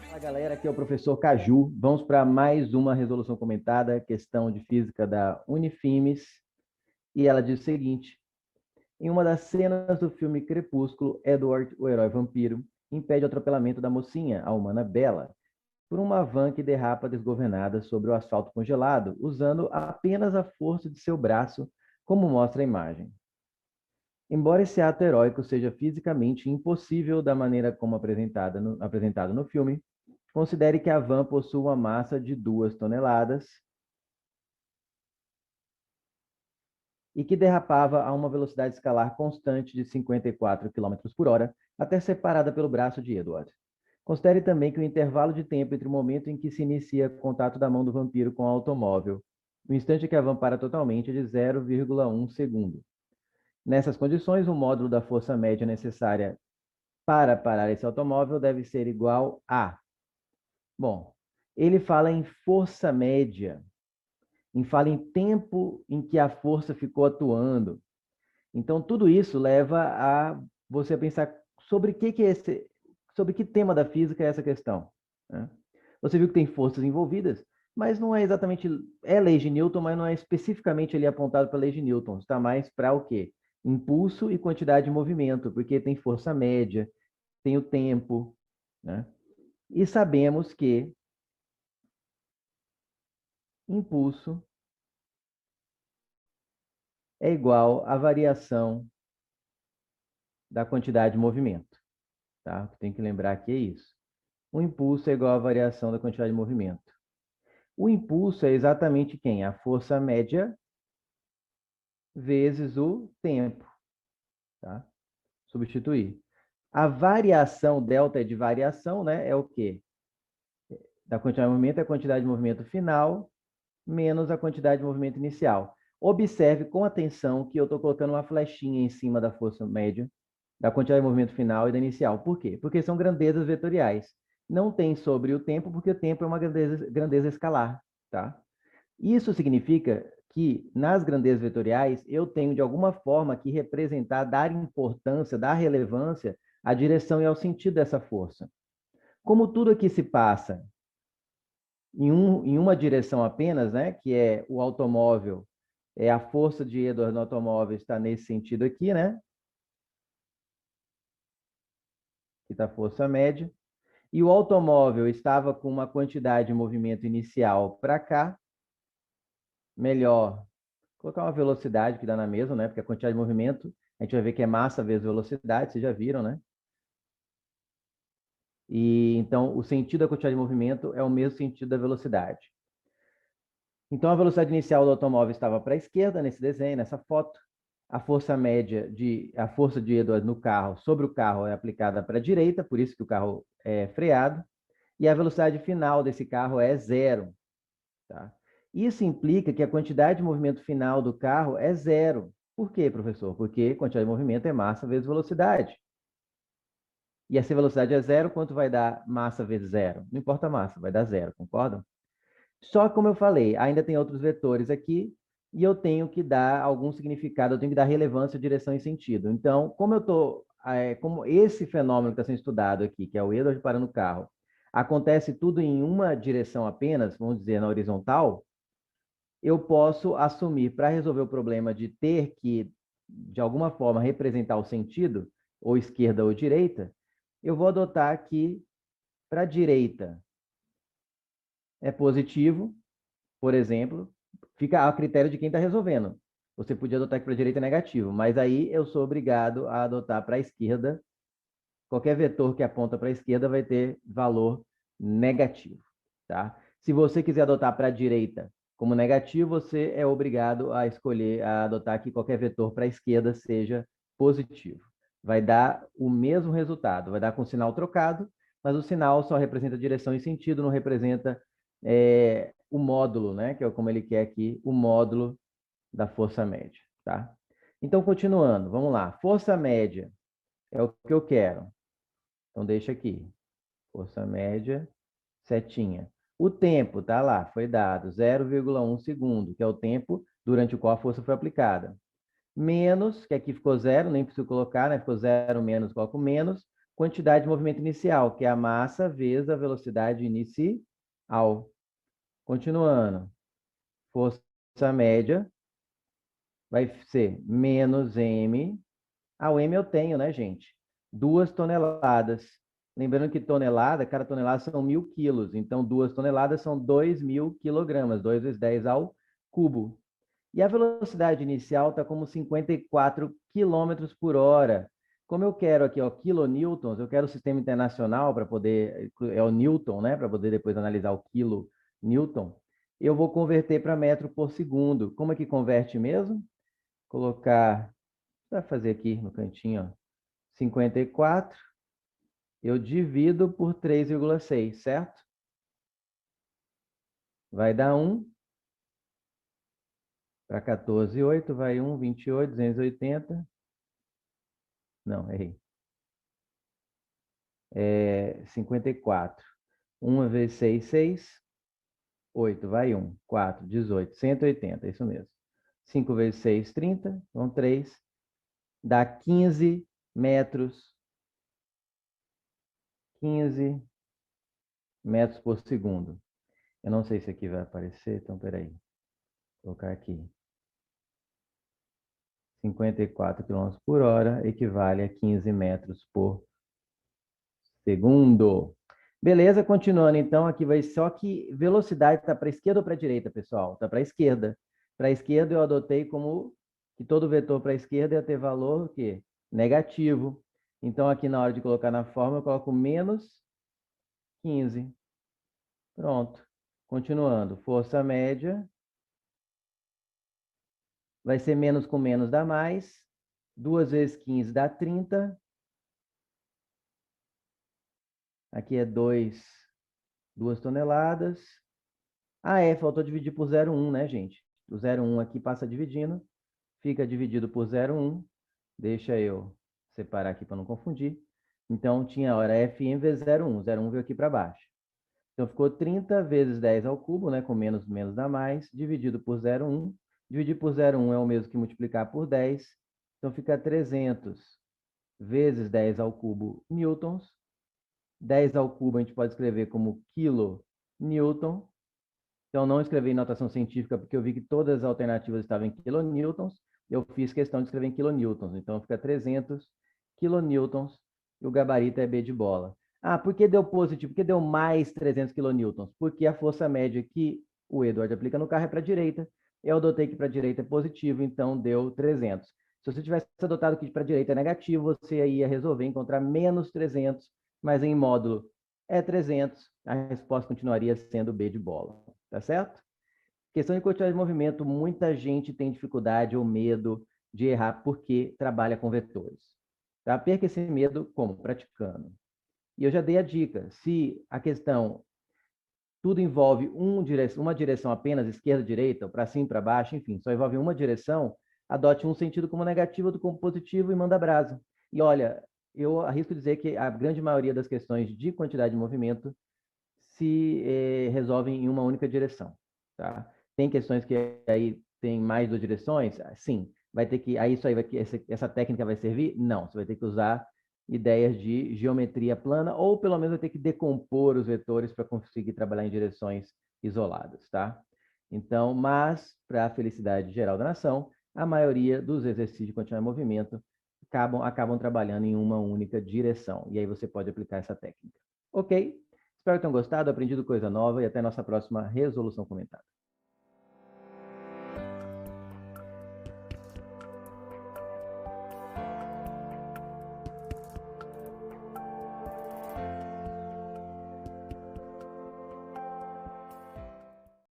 Fala galera, aqui é o professor Caju. Vamos para mais uma resolução comentada, questão de física da Unifimes. E ela diz o seguinte: em uma das cenas do filme Crepúsculo, Edward, o herói vampiro, impede o atropelamento da mocinha, a humana Bella, por uma van que derrapa desgovernada sobre o asfalto congelado, usando apenas a força de seu braço, como mostra a imagem. Embora esse ato heróico seja fisicamente impossível da maneira como apresentado no filme, considere que a van possui uma massa de 2 toneladas e que derrapava a uma velocidade escalar constante de 54 km por hora até ser parada pelo braço de Edward. Considere também que o intervalo de tempo entre o momento em que se inicia o contato da mão do vampiro com o automóvel, no instante em que a van para totalmente, é de 0,1 segundo. Nessas condições, o módulo da força média necessária para parar esse automóvel deve ser igual a... Bom, ele fala em força média, fala em tempo em que a força ficou atuando. Então, tudo isso leva a você pensar sobre sobre que tema da física é essa questão, né? Você viu que tem forças envolvidas, mas não é exatamente... É lei de Newton, mas não é especificamente ali apontado para a lei de Newton. Está mais para o quê? Impulso e quantidade de movimento, porque tem força média, tem o tempo, né? E sabemos que impulso é igual à variação da quantidade de movimento, tá? Tem que lembrar que é isso. O impulso é igual à variação da quantidade de movimento. O impulso é exatamente quem? A força média vezes o tempo, tá? Substituir. A variação, delta de variação, né, é o quê? Da quantidade de movimento é a quantidade de movimento final menos a quantidade de movimento inicial. Observe com atenção que eu estou colocando uma flechinha em cima da força média, da quantidade de movimento final e da inicial. Por quê? Porque são grandezas vetoriais. Não tem sobre o tempo, porque o tempo é uma grandeza escalar, tá? Isso significa que, nas grandezas vetoriais, eu tenho, de alguma forma, que representar, dar importância, dar relevância à direção e ao sentido dessa força. Como tudo aqui se passa em uma direção apenas, né, que é o automóvel, a força de Edward no automóvel está nesse sentido aqui, né? Que está a força média. E o automóvel estava com uma quantidade de movimento inicial para cá. Melhor colocar uma velocidade que dá na mesma, né? Porque a quantidade de movimento, a gente vai ver que é massa vezes velocidade, vocês já viram, né? E então o sentido da quantidade de movimento é o mesmo sentido da velocidade. Então a velocidade inicial do automóvel estava para a esquerda nesse desenho, nessa foto. A força de Edward no carro sobre o carro é aplicada para a direita, por isso que o carro é freado. E a velocidade final desse carro é 0. Tá? Isso implica que a quantidade de movimento final do carro é 0. Por quê, professor? Porque quantidade de movimento é massa vezes velocidade. E essa velocidade é 0, quanto vai dar massa vezes 0? Não importa a massa, vai dar 0, concordam? Só que, como eu falei, ainda tem outros vetores aqui, e eu tenho que dar algum significado, eu tenho que dar relevância, direção e sentido. Então, como esse fenômeno que está sendo estudado aqui, que é o Edward parando o carro, acontece tudo em uma direção apenas, vamos dizer, na horizontal, eu posso assumir, para resolver o problema de ter que, de alguma forma, representar o sentido, ou esquerda ou direita, eu vou adotar aqui, para a direita, é positivo, por exemplo, fica a critério de quem está resolvendo. Você podia adotar aqui para a direita negativo, mas aí eu sou obrigado a adotar para a esquerda. Qualquer vetor que aponta para a esquerda vai ter valor negativo, tá? Se você quiser adotar para a direita como negativo, você é obrigado a escolher, a adotar que qualquer vetor para a esquerda seja positivo. Vai dar o mesmo resultado, vai dar com o sinal trocado, mas o sinal só representa direção e sentido, não representa o módulo, né? Que é como ele quer aqui, o módulo da força média, tá? Então, continuando, vamos lá. Força média é o que eu quero. Então, deixa aqui. Força média, setinha. O tempo, tá lá, foi dado 0,1 segundo, que é o tempo durante o qual a força foi aplicada. menos, que aqui ficou zero, nem preciso colocar, né? Ficou zero menos, coloco menos, quantidade de movimento inicial, que é a massa vezes a velocidade inicial. Continuando. Força média vai ser menos m. O m eu tenho, né, gente? 2 toneladas. Lembrando que tonelada, cada tonelada são 1.000 quilos. Então, 2 toneladas são 2.000 quilogramas. 2 vezes 10 ao cubo. E a velocidade inicial está como 54 quilômetros por hora. Como eu quero aqui, ó, kilonewtons, eu quero o sistema internacional para poder, é o Newton, né, para poder depois analisar o kilonewton, eu vou converter para metro por segundo. Como é que converte mesmo? Colocar, vai fazer aqui no cantinho, ó, 54, eu divido por 3,6, certo? Vai dar 1, para 14,8, vai 1, 28, 280. Não, errei. 54. 1 vezes 6, 6. 8, vai 1. 4, 18, 180, isso mesmo. 5 vezes 6, 30. Então, 3. Dá 15 metros. 15 metros por segundo. Eu não sei se aqui vai aparecer, então, peraí. Vou colocar aqui. 54 km por hora equivale a 15 metros por segundo. Beleza, continuando então, aqui vai só que velocidade está para a esquerda ou para a direita, pessoal? Está para a esquerda. Para a esquerda eu adotei como que todo vetor para a esquerda ia ter valor o quê? Negativo. Então aqui na hora de colocar na fórmula eu coloco menos 15. Pronto. Continuando. Força média vai ser menos com menos dá mais. 2 vezes 15 dá 30. Aqui é 2 toneladas. Faltou dividir por 0,1, né, gente? O 0,1 aqui passa dividindo, fica dividido por 0,1. Deixa eu separar aqui para não confundir. Então, tinha, hora Fm vezes 0,1. 0,1 veio aqui para baixo. Então, ficou 30 vezes 10 ao cubo, né, com menos, menos dá mais, dividido por 0,1. Dividir por 0,1 é o mesmo que multiplicar por 10. Então, fica 300 vezes 10 ao cubo newtons. 10 ao cubo a gente pode escrever como kilonewton. Então, não escrevi em notação científica, porque eu vi que todas as alternativas estavam em kilonewtons. Eu fiz questão de escrever em kilonewtons. Então, fica 300 kilonewtons e o gabarito é B de bola. Por que deu positivo? Por que deu mais 300 kilonewtons? Porque a força média que o Edward aplica no carro é para a direita. Eu adotei que para a direita é positivo, então deu 300. Se você tivesse adotado que para a direita é negativo, você ia resolver encontrar menos 300, mas em módulo é 300, a resposta continuaria sendo B de bola. Tá certo? Questão de quantidade de movimento, muita gente tem dificuldade ou medo de errar porque trabalha com vetores. Tá? Perca esse medo como? Praticando. E eu já dei a dica, se a questão tudo envolve uma direção apenas, esquerda, direita, para cima, para baixo, enfim, só envolve uma direção, adote um sentido como negativo, outro como positivo e manda brasa. E olha, eu arrisco dizer que a grande maioria das questões de quantidade de movimento se resolvem em uma única direção. Tá? Tem questões que aí tem mais duas direções? Sim. Vai ter que. Aí isso aí essa técnica vai servir? Não. Você vai ter que usar ideias de geometria plana, ou pelo menos vai ter que decompor os vetores para conseguir trabalhar em direções isoladas, tá? Então, mas, para a felicidade geral da nação, a maioria dos exercícios de continuar em movimento acabam trabalhando em uma única direção. E aí você pode aplicar essa técnica. Ok? Espero que tenham gostado, aprendido coisa nova e até nossa próxima resolução comentada.